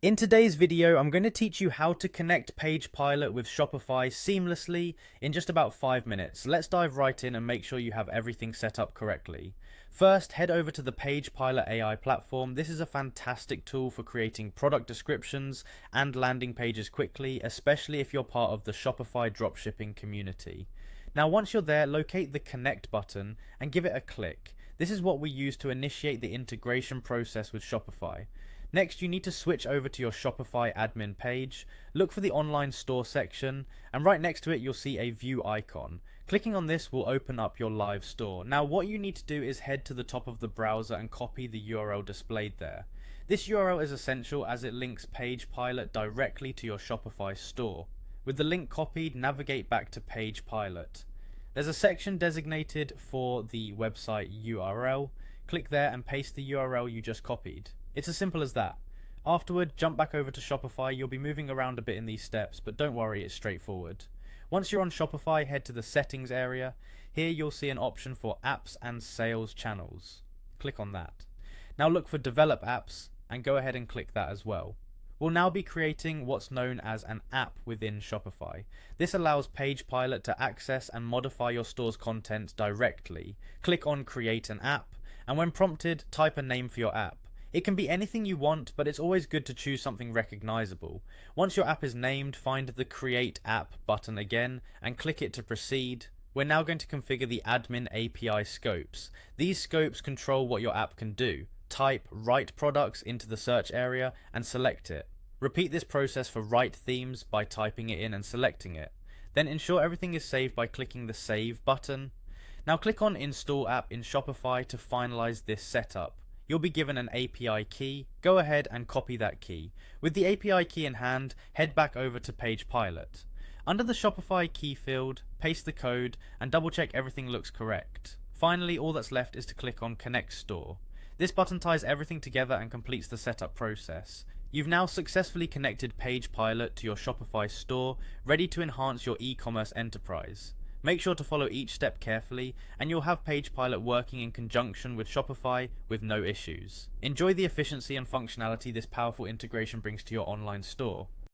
In today's video, I'm going to teach you how to connect Pagepilot with Shopify seamlessly in just about 5 minutes. Let's dive right in and make sure you have everything set up correctly. First, head over to the Pagepilot AI platform. This is a fantastic tool for creating product descriptions and landing pages quickly, especially if you're part of the Shopify dropshipping community. Now, once you're there, locate the Connect button and give it a click. This is what we use to initiate the integration process with Shopify. Next, you need to switch over to your Shopify admin page, look for the online store section, and right next to it you'll see a view icon. Clicking on this will open up your live store. Now what you need to do is head to the top of the browser and copy the URL displayed there. This URL is essential as it links Pagepilot directly to your Shopify store. With the link copied, navigate back to Pagepilot. There's a section designated for the website URL. Click there and paste the URL you just copied. It's as simple as that. Afterward, jump back over to Shopify. You'll be moving around a bit in these steps, but don't worry, it's straightforward. Once you're on Shopify, head to the settings area. Here you'll see an option for apps and sales channels. Click on that. Now look for develop apps and go ahead and click that as well. We'll now be creating what's known as an app within Shopify. This allows Pagepilot to access and modify your store's content directly. Click on create an app, and when prompted, type a name for your app. It can be anything you want, but it's always good to choose something recognizable. Once your app is named, find the Create App button again and click it to proceed. We're now going to configure the admin API scopes. These scopes control what your app can do. Type Write Products into the search area and select it. Repeat this process for Write Themes by typing it in and selecting it. Then ensure everything is saved by clicking the Save button. Now click on Install App in Shopify to finalize this setup. You'll be given an API key. Go ahead and copy that key. With the API key in hand, head back over to Pagepilot. Under the Shopify key field, paste the code and double check everything looks correct. Finally, all that's left is to click on Connect Store. This button ties everything together and completes the setup process. You've now successfully connected Pagepilot to your Shopify store, ready to enhance your e-commerce enterprise. Make sure to follow each step carefully and you'll have Pagepilot working in conjunction with Shopify with no issues. Enjoy the efficiency and functionality this powerful integration brings to your online store.